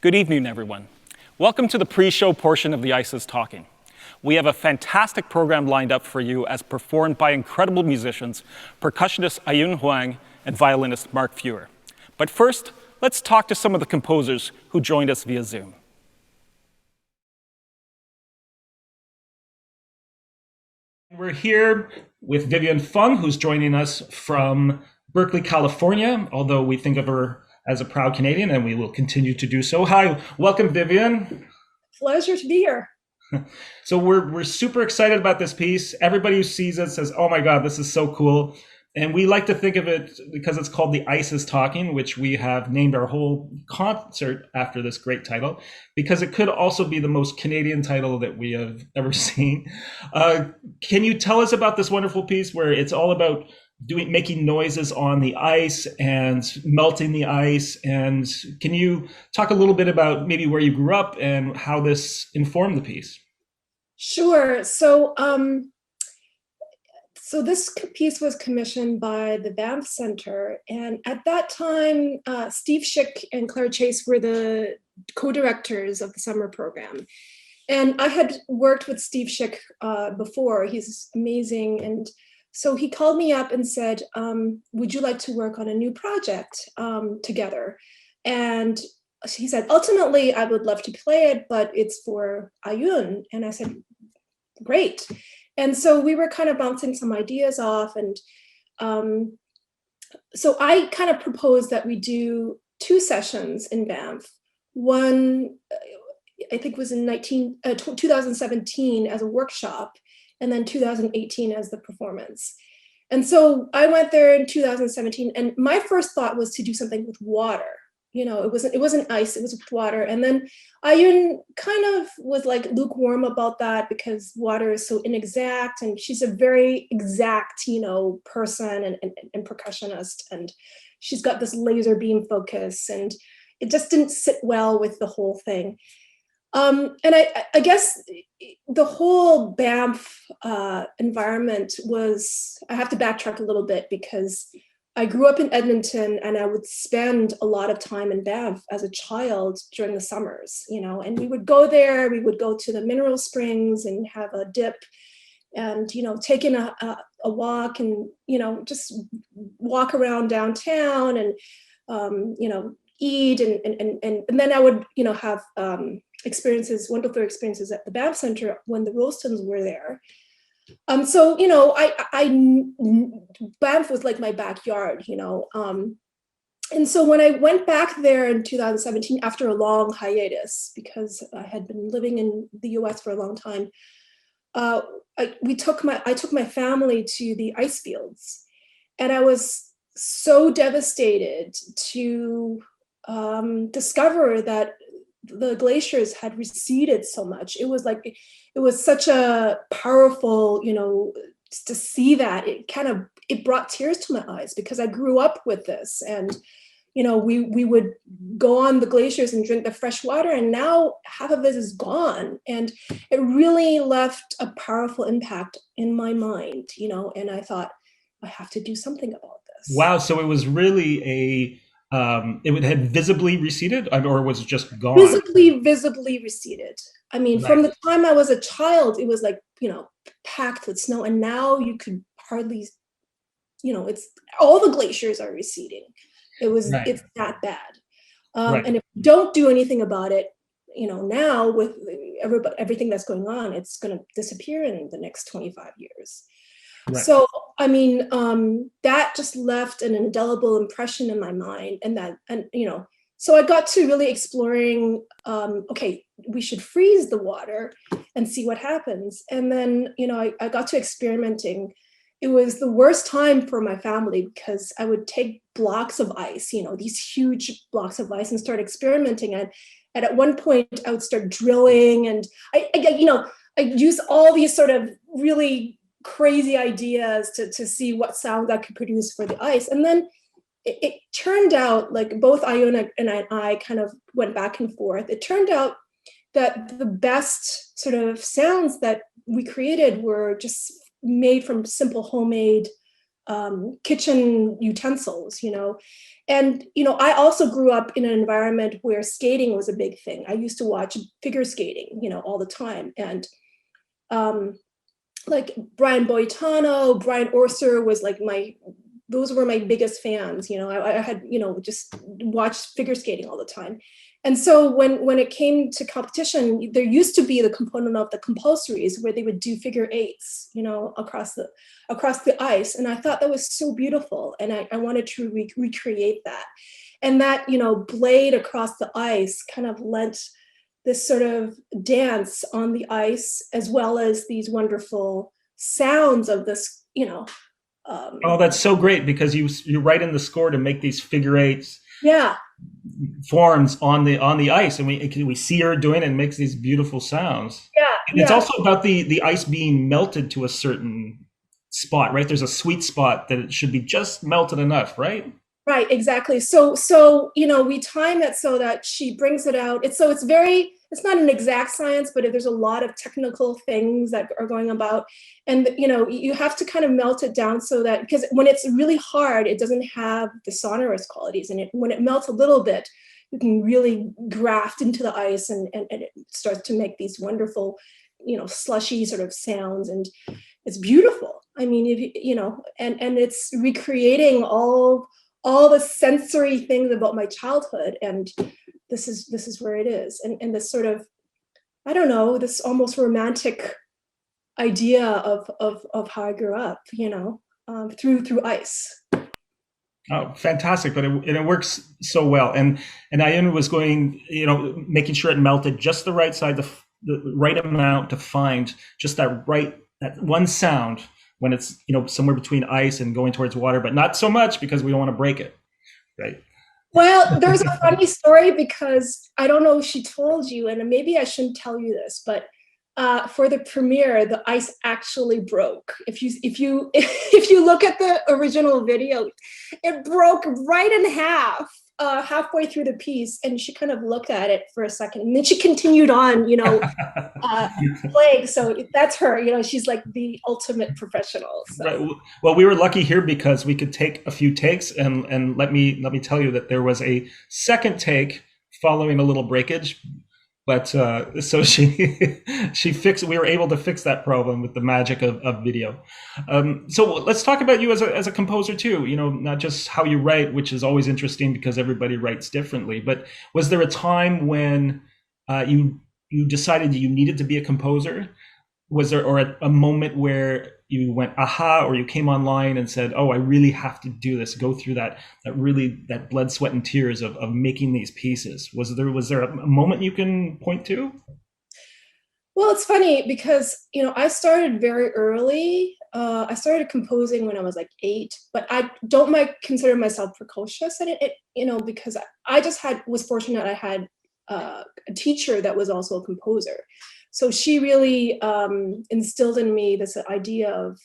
Good evening, everyone. Welcome to the pre-show portion of The Ice is Talking. We have a fantastic program lined up for you as performed by incredible musicians, percussionist Ayun Huang and violinist Mark Feuer. But first, let's talk to some of the composers who joined us via Zoom. We're here with Vivian Fung, who's joining us from Berkeley, California, although we think of her as a proud Canadian, and we will continue to do so. Hi, welcome, Vivian. Pleasure to be here. So we're super excited about this piece. Everybody who sees it says, oh my God, this is so cool. And we like to think of it because it's called The Ice is Talking, which we have named our whole concert after this great title, because it could also be the most Canadian title that we have ever seen. Can you tell us about this wonderful piece where it's all about making noises on the ice and melting the ice? And can you talk a little bit about maybe where you grew up and how this informed the piece? Sure. So this piece was commissioned by the Banff Center, and at that time, Steve Schick and Claire Chase were the co-directors of the summer program. And I had worked with Steve Schick before. He's amazing, and so he called me up and said, would you like to work on a new project together? And he said, ultimately, I would love to play it, but it's for Ayun. And I said, great. And so we were kind of bouncing some ideas off. And so I kind of proposed that we do 2 sessions in Banff. One, I think was in 2017 as a workshop, and then 2018 as the performance. And so I went there in 2017, and my first thought was to do something with water. You know, it wasn't ice, it was with water. And then Ayun kind of was like lukewarm about that because water is so inexact, and she's a very exact, person and percussionist, and she's got this laser beam focus, and it just didn't sit well with the whole thing. And I guess the whole Banff environment was, I have to backtrack a little bit because I grew up in Edmonton, and I would spend a lot of time in Banff as a child during the summers, and we would go there, we would go to the mineral springs and have a dip and, take in a walk and, just walk around downtown and, eat. And then I would, have wonderful experiences at the Banff Center when the Rolstons were there. So, Banff was like my backyard, and so when I went back there in 2017, after a long hiatus, because I had been living in the US for a long time, I took my family to the ice fields, and I was so devastated to discover that the glaciers had receded so much. It was such a powerful, to see that it brought tears to my eyes because I grew up with this, and we would go on the glaciers and drink the fresh water, and now half of it is gone, and it really left a powerful impact in my mind, and I thought I have to do something about this. Wow, so it was really it had visibly receded, or was it just gone? Visibly receded. I mean, Right. From the time I was a child, it was like, packed with snow, and now you could hardly, it's all the glaciers are receding. Right. It's that bad. Right. And if you don't do anything about it, now with everything that's going on, it's going to disappear in the next 25 years. Right. So, I mean, that just left an indelible impression in my mind, so I got to really exploring, okay, we should freeze the water and see what happens. And then, I got to experimenting. It was the worst time for my family because I would take blocks of ice, these huge blocks of ice, and start experimenting. And at one point I would start drilling, and I use all these sort of really crazy ideas to see what sound I could produce for the ice. And then it turned out, like, both Ayun and I kind of went back and forth. It turned out that the best sort of sounds that we created were just made from simple homemade kitchen utensils, And, I also grew up in an environment where skating was a big thing. I used to watch figure skating, all the time. And like Brian Boitano, Brian Orser was like those were my biggest fans. I had, just watched figure skating all the time. And so when it came to competition, there used to be the component of the compulsories where they would do figure eights, across the ice. And I thought that was so beautiful. And I wanted to recreate that. And that, blade across the ice kind of lent this sort of dance on the ice, as well as these wonderful sounds of this, Oh, that's so great because you write in the score to make these figure eights yeah, forms on the ice, and we see her doing it and makes these beautiful sounds. yeah, And it's yeah. also about the ice being melted to a certain spot, right? There's a sweet spot that it should be just melted enough, right? Right, exactly. So we time it so that she brings it out. It's not an exact science, but there's a lot of technical things that are going about. And, you have to kind of melt it down so that, because when it's really hard, it doesn't have the sonorous qualities. And when it melts a little bit, you can really graft into the ice and it starts to make these wonderful, slushy sort of sounds. And it's beautiful. I mean, and it's recreating all the sensory things about my childhood, and this is where it is, and this sort of, I don't know, this almost romantic idea of how I grew up, through ice. Oh, fantastic! But it works so well, and Ian was going, making sure it melted just the right side, the right amount to find just that one sound when it's somewhere between ice and going towards water, but not so much because we don't want to break it, right? Well, there's a funny story, because I don't know if she told you, and maybe I shouldn't tell you this, but for the premiere, the ice actually broke. If you look at the original video, it broke right in half, halfway through the piece, and she kind of looked at it for a second, and then she continued on, playing. So that's her. She's like the ultimate professional. Right. So Well, we were lucky here because we could take a few takes, and let me tell you that there was a second take following a little breakage. But so she fixed. We were able to fix that problem with the magic of video. So let's talk about you as a composer too. Not just how you write, which is always interesting because everybody writes differently. But was there a time when you decided you needed to be a composer? Was there or a moment where you went aha, or you came online and said, oh, I really have to do this, go through that blood, sweat, and tears of making these pieces? Was there a moment you can point to? well, it's funny because I started very early. I started composing when I was like 8, but I don't consider myself precocious in it. Because I just was fortunate. I had a teacher that was also a composer. So she really instilled in me this idea of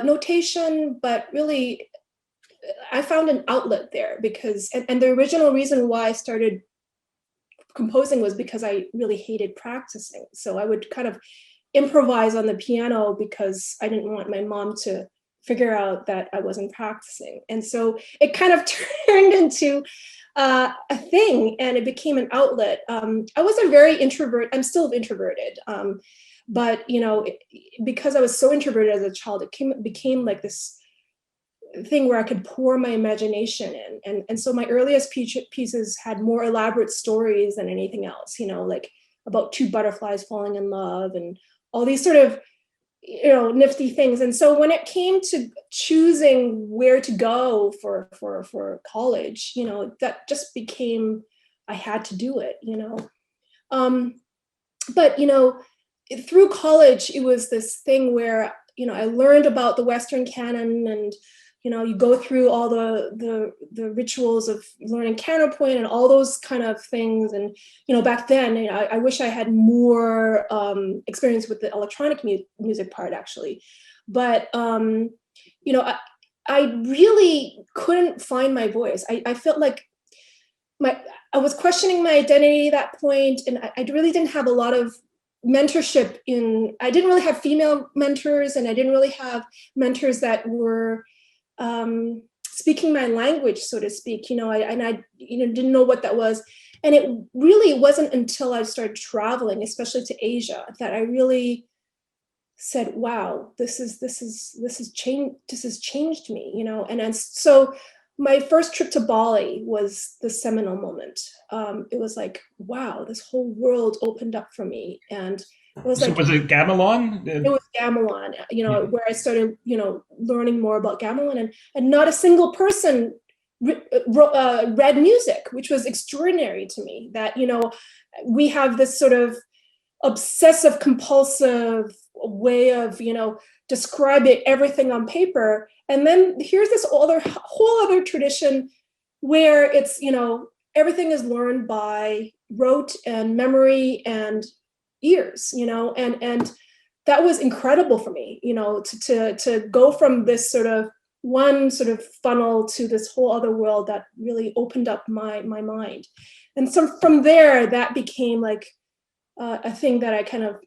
notation, but really I found an outlet there, because, and the original reason why I started composing was because I really hated practicing. So I would kind of improvise on the piano because I didn't want my mom to figure out that I wasn't practicing. And so it kind of turned into a thing, and it became an outlet. I was a very introvert. I'm still introverted. But because I was so introverted as a child, it became like this thing where I could pour my imagination in. And so my earliest pieces had more elaborate stories than anything else, like about two butterflies falling in love and all these sort of, nifty things. And so when it came to choosing where to go for college, that just became, I had to do it, but, through college, it was this thing where, I learned about the Western canon, and you go through all the rituals of learning counterpoint and all those kind of things. And back then, I wish I had more experience with the electronic music part, actually. But I really couldn't find my voice. I felt like I was questioning my identity at that point, and I really didn't have a lot of mentorship I didn't really have female mentors, and I didn't really have mentors that were speaking my language, so to speak. I didn't know what that was. And it really wasn't until I started traveling, especially to Asia, that I really said, wow, this has changed me, and so my first trip to Bali was the seminal moment. It was like, wow, this whole world opened up for me. And it was So like, was it gamelan? it was gamelan, where I started, learning more about gamelan, and not a single person read music, which was extraordinary to me. That, we have this sort of obsessive compulsive way of describing everything on paper, and then here's this whole other tradition where it's everything is learned by rote and memory and ears, and that was incredible for me, to go from this sort of one sort of funnel to this whole other world that really opened up my mind. And so from there, that became like a thing that I kind of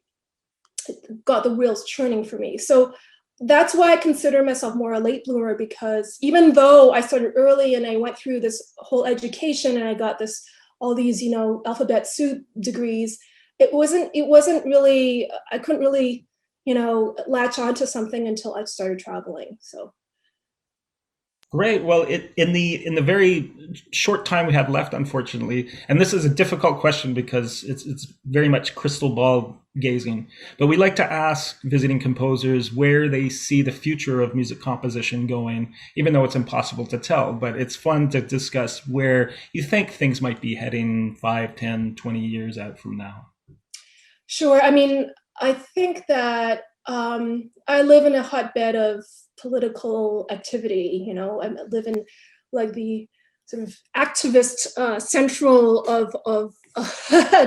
got the wheels churning for me. So that's why I consider myself more a late bloomer, because even though I started early and I went through this whole education and I got all these, alphabet soup degrees, it wasn't really, I couldn't really, latch onto something until I started traveling. So. Great. Well, in the very short time we have left, unfortunately, and this is a difficult question because it's very much crystal ball gazing, but we like to ask visiting composers where they see the future of music composition going, even though it's impossible to tell. But it's fun to discuss where you think things might be heading 5, 10, 20 years out from now. Sure. I mean, I think that I live in a hotbed of political activity. I live in like the sort of activist central of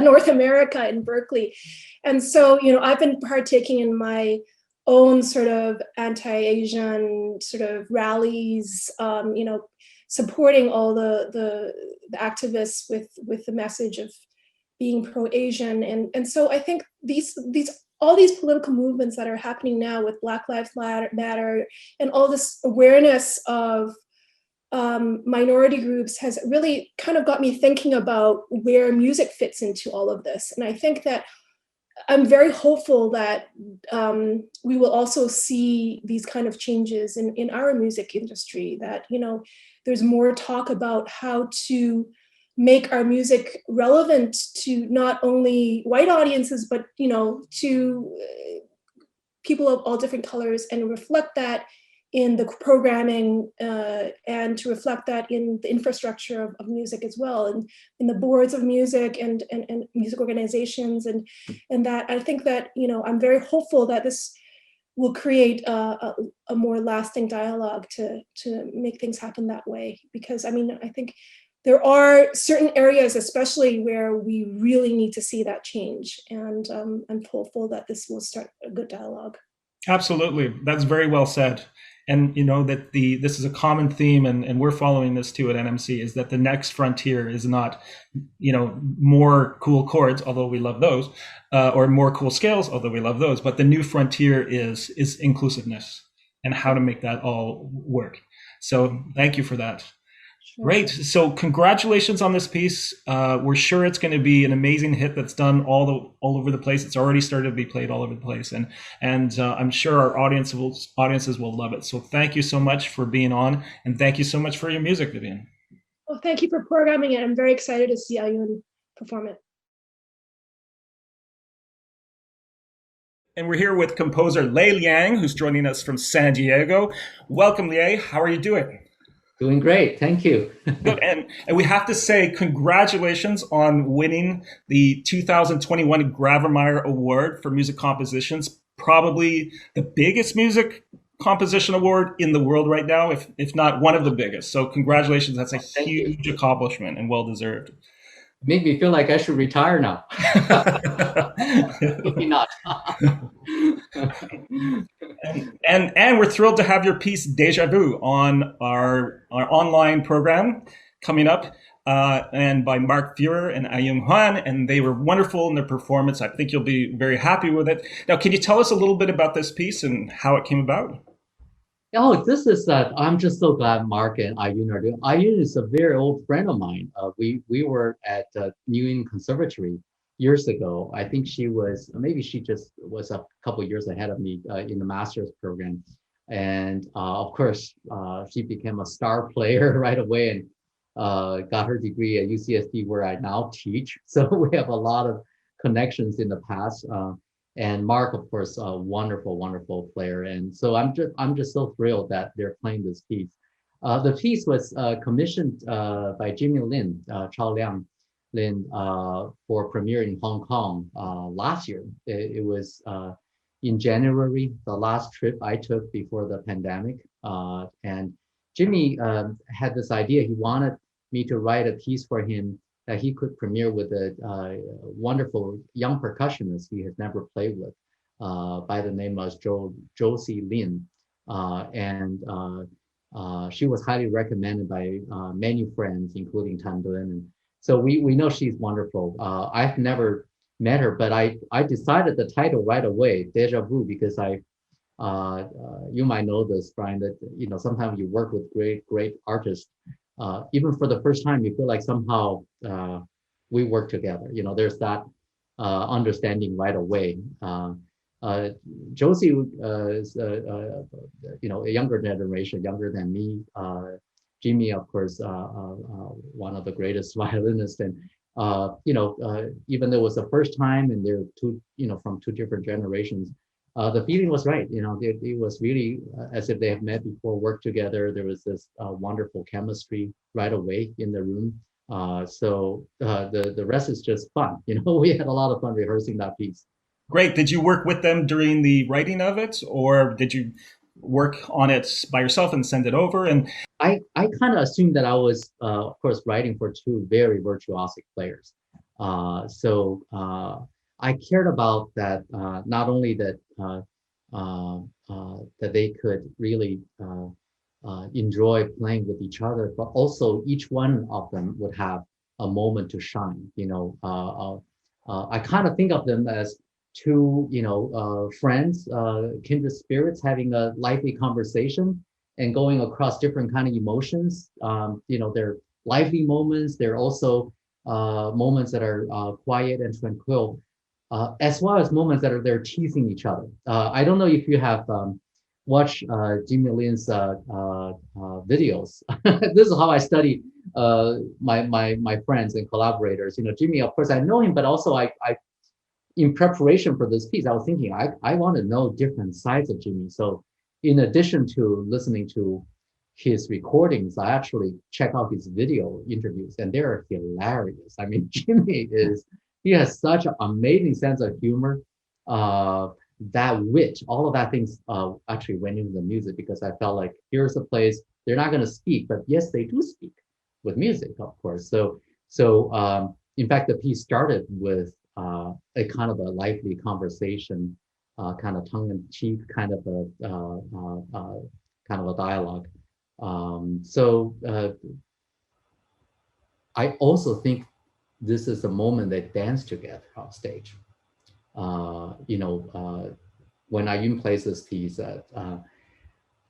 North America in Berkeley. And so, I've been partaking in my own sort of anti-Asian sort of rallies, supporting all the activists with the message of being pro-Asian. And so I think all these political movements that are happening now with Black Lives Matter and all this awareness of minority groups has really kind of got me thinking about where music fits into all of this. And I think that I'm very hopeful that we will also see these kind of changes in our music industry, that, there's more talk about how to make our music relevant to not only white audiences, but, to people of all different colors, and reflect that in the programming and to reflect that in the infrastructure of music as well, and in the boards of music and music organizations. And that I think that, I'm very hopeful that this will create a more lasting dialogue to make things happen that way. Because I think there are certain areas, especially, where we really need to see that change. And I'm hopeful that this will start a good dialogue. Absolutely. That's very well said. And that this is a common theme, and we're following this too at NMC, is that the next frontier is not, more cool chords, although we love those, or more cool scales, although we love those, but the new frontier is inclusiveness and how to make that all work. So thank you for that. Great. So congratulations on this piece. We're sure it's going to be an amazing hit that's done all over the place. It's already started to be played all over the place, and I'm sure our audiences will love it. So thank you so much for being on, and thank you so much for your music, Vivian. Well, thank you for programming it. I'm very excited to see Ayun perform it. And we're here with composer Liang, who's joining us from San Diego. Welcome, Liang. How are you doing? Doing great, thank you. Good, and we have to say congratulations on winning the 2021 Grawemeyer Award for Music Compositions, probably the biggest music composition award in the world right now, if not one of the biggest. So congratulations, that's a huge accomplishment and well-deserved. Make me feel like I should retire now. Maybe not. and we're thrilled to have your piece Deja Vu on our online program coming up. and by Mark Fuhrer and Ayung Hwan, and they were wonderful in their performance. I think you'll be very happy with it. Now, can you tell us a little bit about this piece and how it came about? Oh, this is I'm just so glad Mark and Ayun are doing. Ayun is a very old friend of mine. We were at New England Conservatory years ago. I think she was maybe she just was a couple of years ahead of me in the master's program, and of course she became a star player right away and got her degree at UCSD where I now teach. So we have a lot of connections in the past. And Mark, of course, a wonderful, wonderful player. And so I'm just so thrilled that they're playing this piece. The piece was commissioned by Jimmy Lin, Chao Liang Lin, for premiere in Hong Kong last year. It was in January, the last trip I took before the pandemic. And Jimmy had this idea. He wanted me to write a piece for him that he could premiere with a wonderful young percussionist he has never played with by the name of Josie Lin. She was highly recommended by many friends, including Tan Dun. And so we know she's wonderful. I've never met her, but I decided the title right away, Deja Vu, because you might know this, Brian, that sometimes you work with great artists. Even for the first time, you feel like somehow we work together. There's that understanding right away. Josie is, a younger generation, younger than me. Jimmy, of course, one of the greatest violinists, and even though it was the first time, and they're two, from two different generations. The feeling was right. It was really as if they have met before, worked together. There was this wonderful chemistry right away in the room. So the rest is just fun. We had a lot of fun rehearsing that piece. Great. Did you work with them during the writing of it, or did you work on it by yourself and send it over? And I kind of assumed that I was, of course, writing for two very virtuosic players. So I cared about that, not only that that they could really enjoy playing with each other, but also each one of them would have a moment to shine. I kind of think of them as two, friends, kindred spirits having a lively conversation and going across different kind of emotions. They're lively moments. They're also moments that are quiet and tranquil, as well as moments that are they're teasing each other. I don't know if you have watched Jimmy Lin's videos. This is how I study my friends and collaborators. Jimmy, of course, I know him, but also I in preparation for this piece, I was thinking I want to know different sides of Jimmy. So in addition to listening to his recordings, I actually check out his video interviews, and they're hilarious. I mean, he has such an amazing sense of humor. That wit, all of that things actually went into the music, because I felt like here's a place they're not going to speak, but yes, they do speak with music, of course. So in fact, the piece started with a kind of a lively conversation, kind of tongue-in-cheek, kind of a dialogue. I also think this is a moment they dance together on stage. When Ayun plays this piece,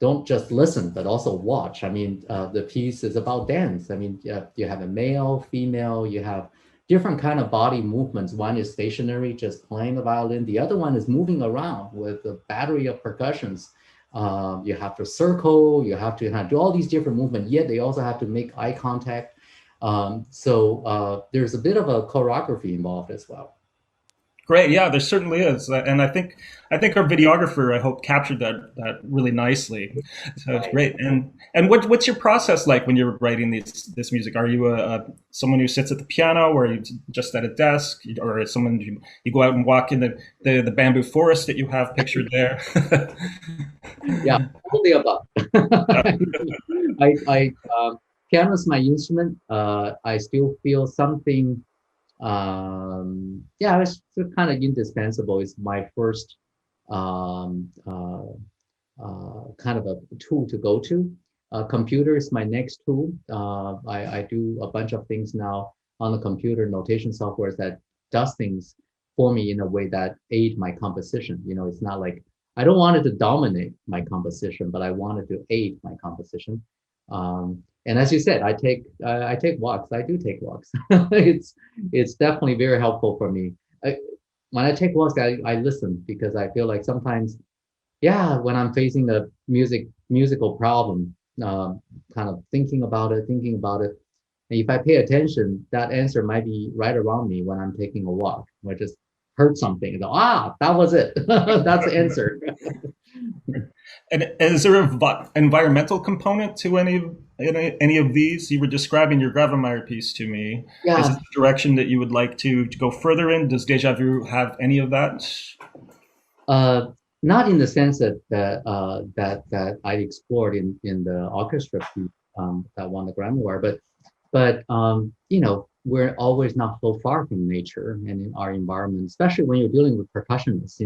don't just listen, but also watch. I mean, the piece is about dance. I mean, you have a male, female, you have different kind of body movements. One is stationary, just playing the violin. The other one is moving around with a battery of percussions. You have to circle, you have to do all these different movements, yet they also have to make eye contact. So there's a bit of a choreography involved as well. great, yeah, there certainly is, and I think our videographer, I hope, captured that really nicely. So it's Right. great. And what's your process like when you're writing this music? Are you someone who sits at the piano, or are you just at a desk, or is someone you go out and walk in the bamboo forest that you have pictured there? Yeah, all the above. Piano is my instrument. I still feel something. Yeah, it's kind of indispensable. It's my first um, uh, kind of a tool to go to. Computer is my next tool. I do a bunch of things now on the computer, notation software that does things for me in a way that aid my composition. It's not like I don't want it to dominate my composition, but I want it to aid my composition. And as you said, I take walks. I do take walks. It's definitely very helpful for me. When I take walks, I listen because I feel like sometimes, yeah, when I'm facing a musical problem, kind of thinking about it, and if I pay attention, that answer might be right around me when I'm taking a walk. I just heard something. That was it. That's the answer. And is there an environmental component to any of these? You were describing your Gravemeyer piece to me. Is Yeah. this the direction that you would like to go further in? Does Deja Vu have any of that? Uh, Not in the sense that I explored in the orchestra piece that won the Grammy Award, but we're always not so far from nature and in our environment, especially when you're dealing with percussionists.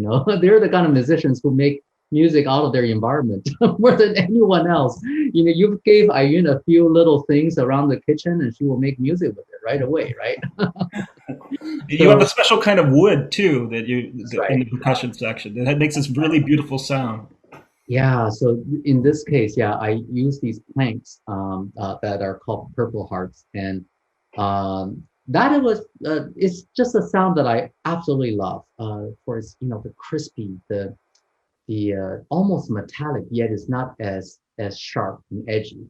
They're the kind of musicians who make music out of their environment more than anyone else. You gave Ayun a few little things around the kitchen, and she will make music with it right away, right? You have a So special kind of wood too that's in right. the percussion section that makes this really beautiful sound. Yeah, so in this case, yeah, I use these planks that are called Purple Hearts, and it's just a sound that I absolutely love. For its, the crispy, the almost metallic, yet it's not as sharp and edgy.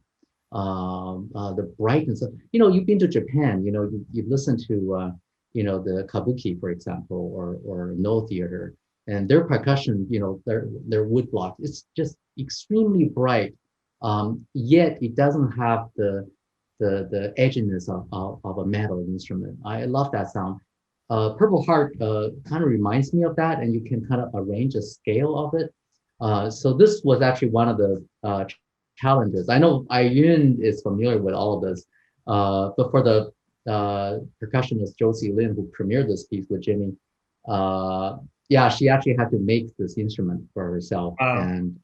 The brightness of, you've been to Japan, you listen to the kabuki, for example, or no theater, and their percussion, their wood block, it's just extremely bright, yet it doesn't have the edginess of a metal instrument. I love that sound. Purple Heart kind of reminds me of that, and you can kind of arrange a scale of it. So this was actually one of the challenges. I know Ayun is familiar with all of this, but for the percussionist Josie Lin, who premiered this piece with Jimmy, yeah, she actually had to make this instrument for herself, Wow. and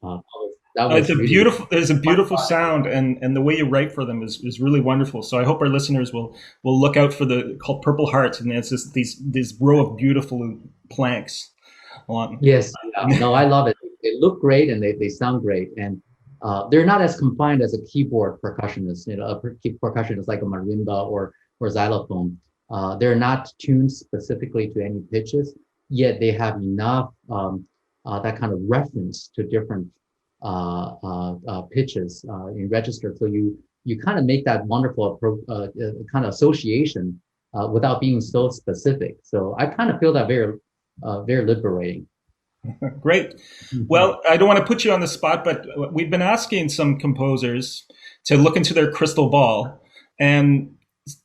that was really There's a beautiful sound, and the way you write for them is really wonderful. So I hope our listeners will look out for the called Purple Hearts, and it's just these row of beautiful planks on. yes, yeah, no, I love it. They look great and they sound great, and they're not as confined as a keyboard percussionist. Percussionist like a marimba or xylophone. They're not tuned specifically to any pitches, yet they have enough that kind of reference to different pitches in register. So you kind of make that wonderful kind of association without being so specific. So I kind of feel that very liberating. Great. Mhm. Well, I don't want to put you on the spot, but we've been asking some composers to look into their crystal ball and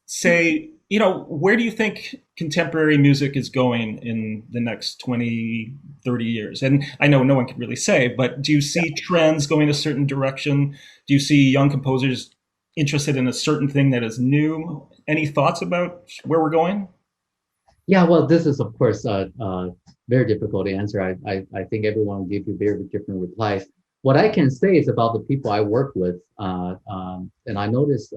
say, where do you think contemporary music is going in the next 20, 30 years? And I know no one can really say, but do you see trends going a certain direction? Do you see young composers interested in a certain thing that is new? Any thoughts about where we're going? Yeah, well, this is of course very difficult to answer. I think everyone will give you very different replies. What I can say is about the people I work with, and I notice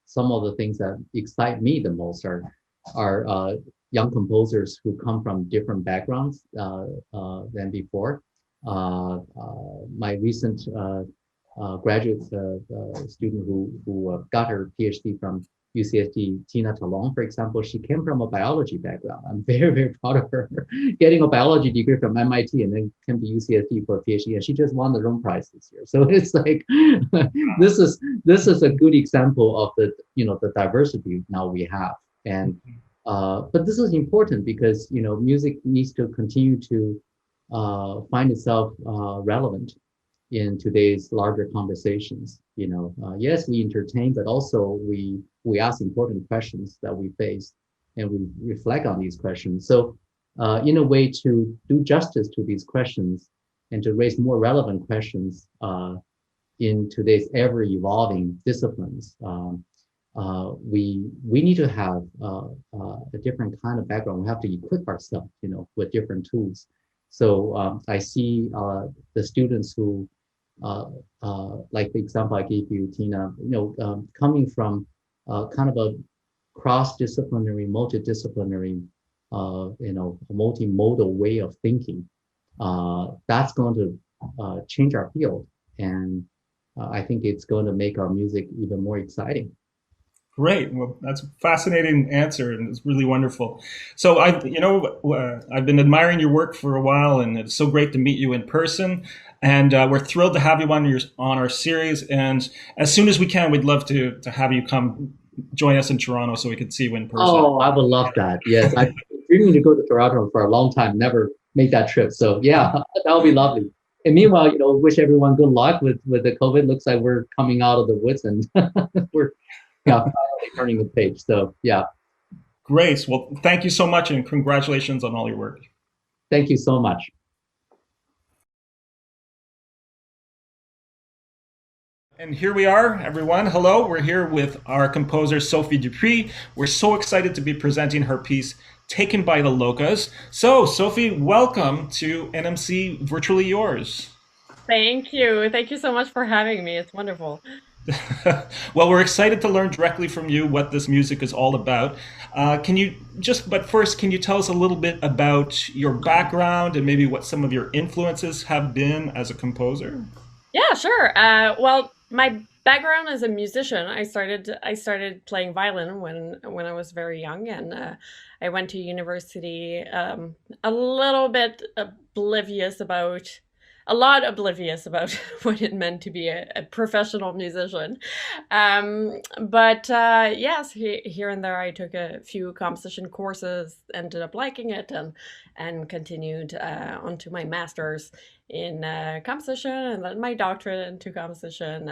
some of the things that excite me the most are young composers who come from different backgrounds than before. My recent graduate student who got her PhD from UCSD, Tina Talon, for example, she came from a biology background. I'm very, very proud of her getting a biology degree from MIT and then came to UCSD for a PhD, and she just won the Rome Prize this year. So it's like this is a good example of the diversity now we have. And but this is important because music needs to continue to find itself relevant in today's larger conversations. Yes, we entertain, but also we ask important questions that we face, and we reflect on these questions. So, in a way, to do justice to these questions and to raise more relevant questions in today's ever-evolving disciplines, we need to have a different kind of background. We have to equip ourselves, with different tools. So I see the students who like the example I gave you, Tina, coming from kind of a cross-disciplinary, multidisciplinary, multimodal way of thinking, that's going to change our field. And I think it's going to make our music even more exciting. Great. Well, that's a fascinating answer, and it's really wonderful. So I've been admiring your work for a while, and it's so great to meet you in person. And we're thrilled to have you on our series. And as soon as we can, we'd love to have you come join us in Toronto so we could see you in person. Oh, I would love that. Yes, I've been dreaming to go to Toronto for a long time, never made that trip. So yeah, that would be lovely. And meanwhile, wish everyone good luck with the COVID. Looks like we're coming out of the woods and we're finally turning the page. So yeah, Great. Well, thank you so much, and congratulations on all your work. thank you so much. And here we are, everyone. Hello, we're here with our composer, Sophie Dupuis. We're so excited to be presenting her piece, Taken by the Locas. So, Sophie, welcome to NMC Virtually Yours. Thank you. Thank you so much for having me. It's wonderful. Well, we're excited to learn directly from you what this music is all about. But first, can you tell us a little bit about your background and maybe what some of your influences have been as a composer? Yeah, sure. Well, my background as a musician, I started playing violin when I was very young, and I went to university a little bit a lot oblivious about what it meant to be a professional musician. But yes, here and there I took a few composition courses, ended up liking it, and continued onto my master's in composition, and then my doctorate into composition.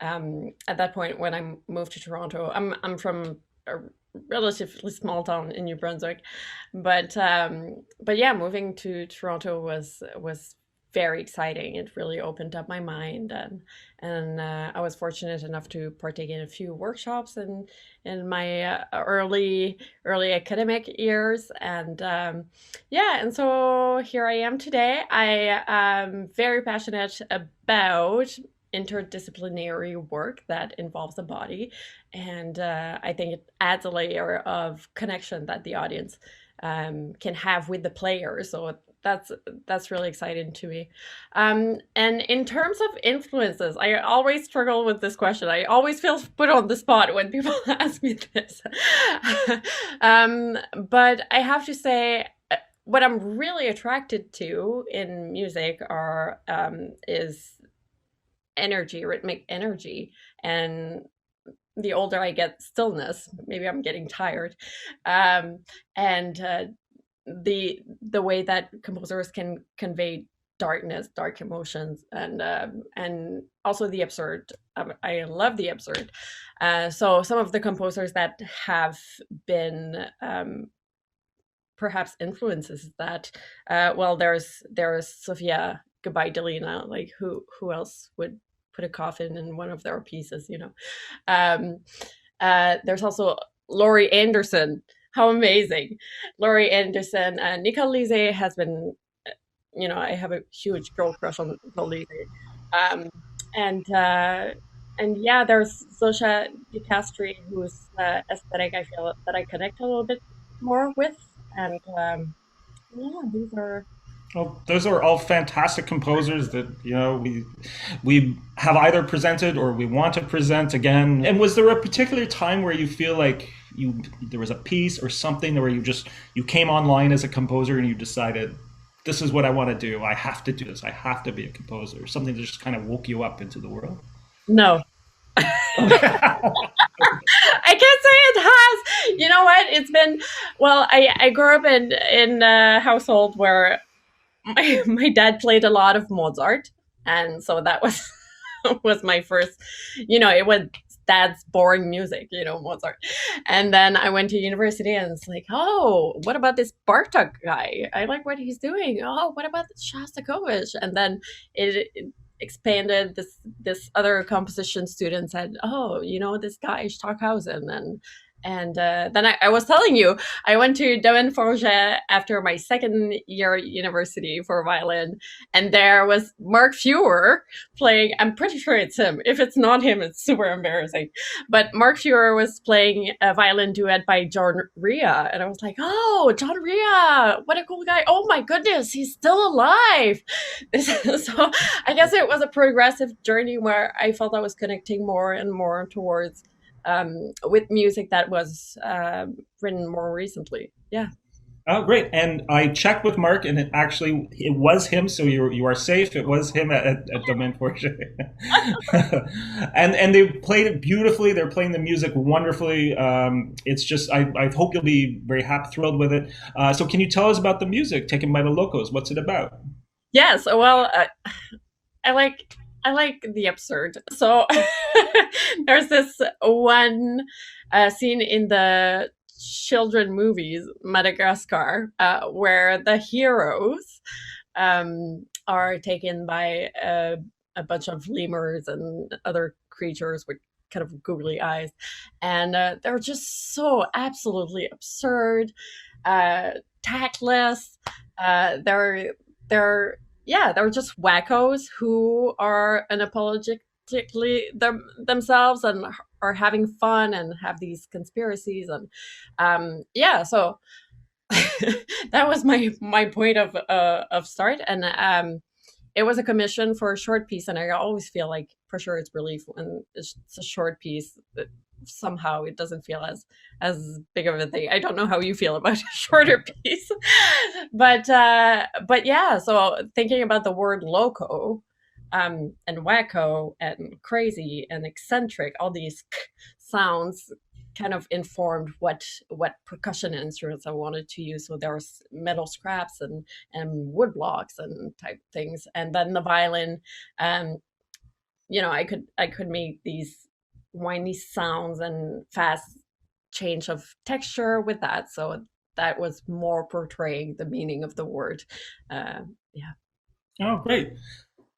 And at that point, when I moved to Toronto, I'm from a relatively small town in New Brunswick, but yeah, moving to Toronto was very exciting. It really opened up my mind, and I was fortunate enough to partake in a few workshops in my early academic years, and yeah, and so here I am today. I am very passionate about interdisciplinary work that involves the body, and I think it adds a layer of connection that the audience can have with the player. So that's really exciting to me. And in terms of influences, I always struggle with this question. I always feel put on the spot when people ask me this. But I have to say, what I'm really attracted to in music is energy, rhythmic energy, and the older I get, stillness. Maybe I'm getting tired, and the way that composers can convey darkness, dark emotions, and also the absurd. I love the absurd. So some of the composers that have been perhaps influences that. Well, there's Sophia Goodbye Delina. Like who else would put a coffin in one of their pieces? Um, there's also Laurie Anderson. How amazing. Laurie Anderson and Nicole Lise has been, I have a huge girl crush on Nicole Lise. Um, and yeah, there's Zosha DiCastri, whose aesthetic I feel that I connect a little bit more with. And yeah, these are. Well, those are all fantastic composers that we have either presented or we want to present again. And was there a particular time where you feel like there was a piece or something where you came online as a composer and you decided, this is what I want to do. I have to do this. I have to be a composer. Something that just kind of woke you up into the world. No. I can't say it has. You know what? It's been, well, I grew up in a household where my dad played a lot of Mozart, and so that was was my first, it was dad's boring music, Mozart. And then I went to university, and it's like, oh, what about this Bartok guy? I like what he's doing. Oh, what about Shostakovich? And then it expanded. This other composition student said, oh, this guy Stockhausen, And then I was telling you, I went to Domaine Forget after my second year at university for violin, and there was Mark Feuer playing. I'm pretty sure it's him. If it's not him, it's super embarrassing. But Mark Feuer was playing a violin duet by John Rea, and I was like, "Oh, John Rea, what a cool guy! Oh my goodness, he's still alive!" So I guess it was a progressive journey where I felt I was connecting more and more towards with music that was written more recently. Yeah. Oh, great! And I checked with Mark, and it was him. So you are safe. It was him at Domaine Forget, and they played it beautifully. They're playing the music wonderfully. It's just I hope you'll be very happy, thrilled with it. So can you tell us about the music taken by the Locos? What's it about? Yes. Well, I like the absurd. So there's this one scene in the children movies, Madagascar, where the heroes are taken by a bunch of lemurs and other creatures with kind of googly eyes, and they're just so absolutely absurd, tactless. They're just wackos who are unapologetically themselves and are having fun and have these conspiracies, and so that was my point of start. And it was a commission for a short piece, and I always feel like for sure it's relief when it's a short piece that somehow it doesn't feel as big of a thing. I don't know how you feel about a shorter piece, but yeah. So thinking about the word loco, and wacko and crazy and eccentric, all these sounds kind of informed what percussion instruments I wanted to use. So there was metal scraps and wood blocks and type things, and then the violin. I could make these whiny sounds and fast change of texture with that. So that was more portraying the meaning of the word. Oh, great!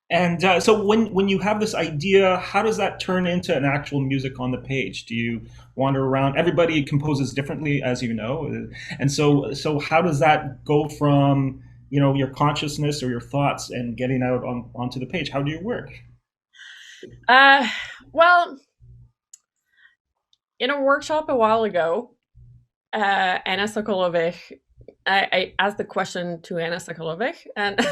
And so when you have this idea, how does that turn into an actual music on the page? Do you wander around? Everybody composes differently, as you know, and so how does that go from your consciousness or your thoughts and getting out onto the page? How do you work? Well, in a workshop a while ago, Anna Sokolovic, I asked the question to Anna Sokolovic, and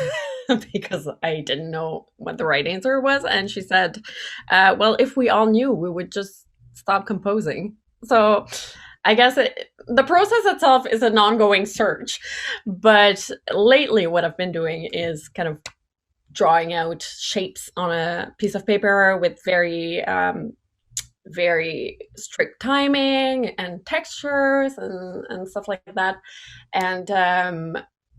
because I didn't know what the right answer was, and she said, well, if we all knew, we would just stop composing. So I guess the process itself is an ongoing search, but lately what I've been doing is kind of drawing out shapes on a piece of paper with very strict timing and textures and stuff like that. And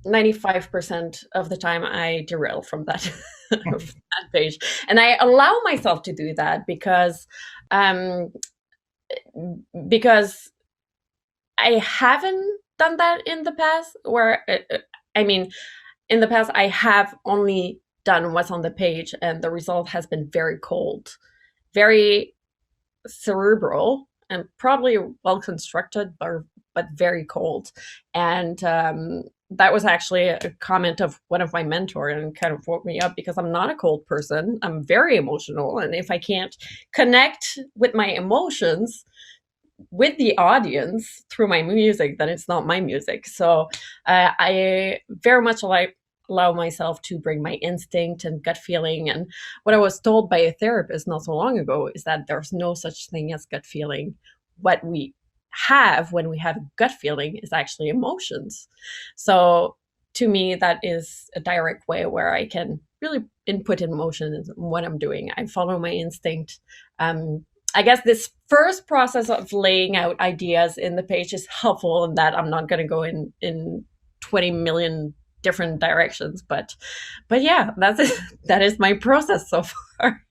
95% of the time I derail from that, from that page. And I allow myself to do that because I haven't done that in the past, where, in the past I have only done what's on the page, and the result has been very cold, very cerebral, and probably well constructed, but very cold. And that was actually a comment of one of my mentors, and kind of woke me up, because I'm not a cold person. I'm very emotional, and if I can't connect with my emotions with the audience through my music, then it's not my music. So I very much allow myself to bring my instinct and gut feeling. And what I was told by a therapist not so long ago is that there's no such thing as gut feeling. What we have when we have gut feeling is actually emotions. So to me, that is a direct way where I can really input emotion in what I'm doing. I follow my instinct. I guess this first process of laying out ideas in the page is helpful in that I'm not going to go in 20 million different directions, but yeah, that is my process so far.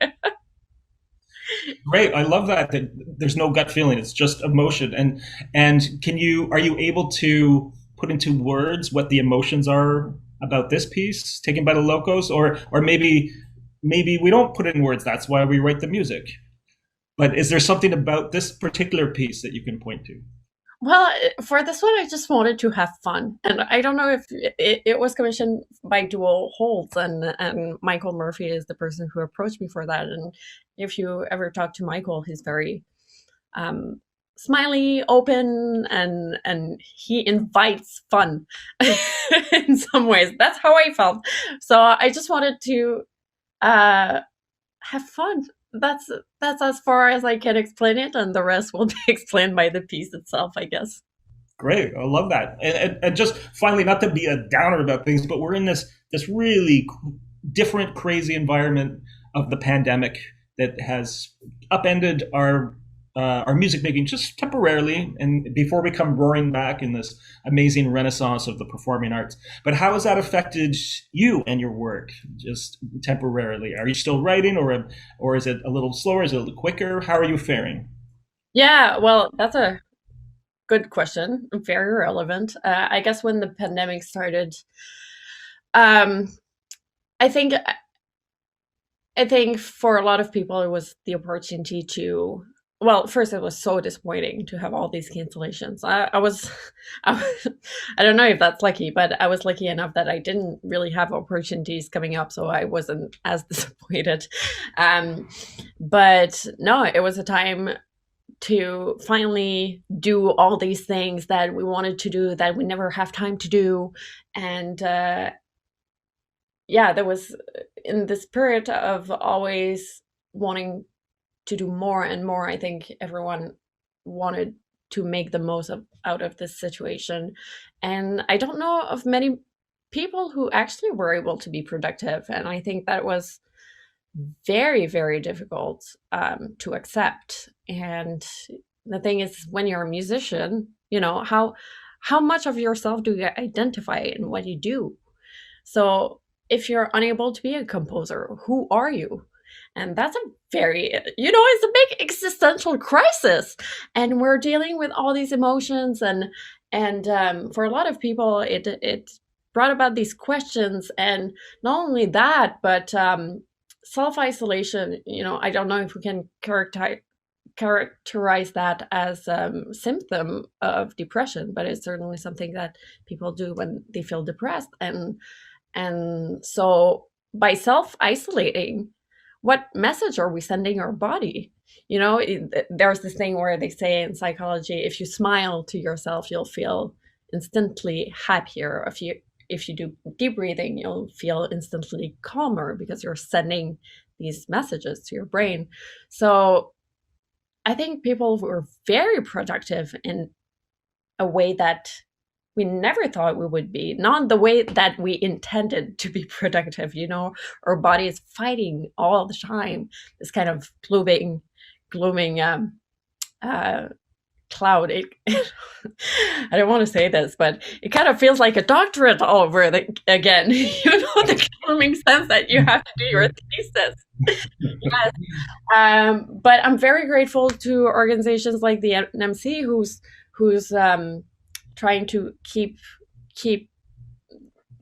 Great, I love that there's no gut feeling; it's just emotion. And are you able to put into words what the emotions are about this piece taken by the Locos, or maybe we don't put it in words? That's why we write the music. But is there something about this particular piece that you can point to? Well, for this one, I just wanted to have fun, and I don't know if it was commissioned by Dual Holds, and Michael Murphy is the person who approached me for that. And if you ever talk to Michael, he's very um, smiley, open, and he invites fun in some ways. That's how I felt. So I just wanted to have fun. That's as far as I can explain it, and the rest will be explained by the piece itself, I guess. Great, I love that. And just finally, not to be a downer about things, but we're in this really different, crazy environment of the pandemic that has upended our music making just temporarily, and before we come roaring back in this amazing renaissance of the performing arts. But how has that affected you and your work, just temporarily? Are you still writing, or is it a little slower? Is it a little quicker? How are you faring? Yeah, well, that's a good question. Very relevant. I guess when the pandemic started, um, I think I think for a lot of people it was the opportunity to. Well, first it was so disappointing to have all these cancellations. I was, I was, I don't know if that's lucky, but I was lucky enough that I didn't really have opportunities coming up, so I wasn't as disappointed. Um, but no, it was a time to finally do all these things that we wanted to do that we never have time to do. And yeah, there was in the spirit of always wanting to do more and more. I think everyone wanted to make the most out of this situation. And I don't know of many people who actually were able to be productive. And I think that was very, very difficult to accept. And the thing is, when you're a musician, how much of yourself do you identify in what you do? So if you're unable to be a composer, who are you? And that's a very, it's a big existential crisis. And we're dealing with all these emotions. And for a lot of people, it brought about these questions. And not only that, but self-isolation, I don't know if we can characterize that as a symptom of depression, but it's certainly something that people do when they feel depressed. And so by self-isolating, what message are we sending our body? There's this thing where they say in psychology, if you smile to yourself, you'll feel instantly happier. If you do deep breathing, you'll feel instantly calmer because you're sending these messages to your brain. So I think people were very productive in a way that we never thought we would be, not the way that we intended to be productive. Our body is fighting all the time, this kind of glooming cloud. I don't want to say this, but it kind of feels like a doctorate all over again. The glooming sense that you have to do your thesis. Yes. But I'm very grateful to organizations like the NMC who's trying to keep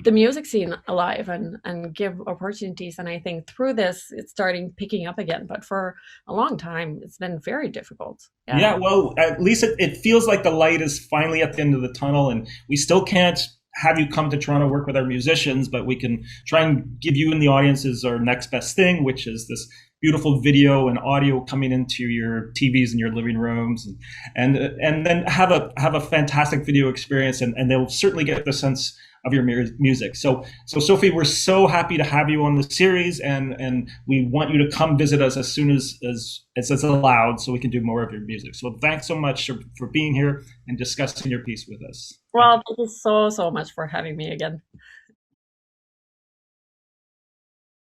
the music scene alive and give opportunities. And I think through this, it's starting picking up again. But for a long time, it's been very difficult. Yeah, well, at least it feels like the light is finally at the end of the tunnel, and we still can't have you come to Toronto work with our musicians, but we can try and give you and the audiences our next best thing, which is this beautiful video and audio coming into your TVs in your living rooms, and then have a fantastic video experience, and they'll certainly get the sense of your music. So Sophie, we're so happy to have you on the series, and we want you to come visit us as soon as it's allowed, so we can do more of your music. So thanks so much for being here and discussing your piece with us. Well, thank you so much for having me again.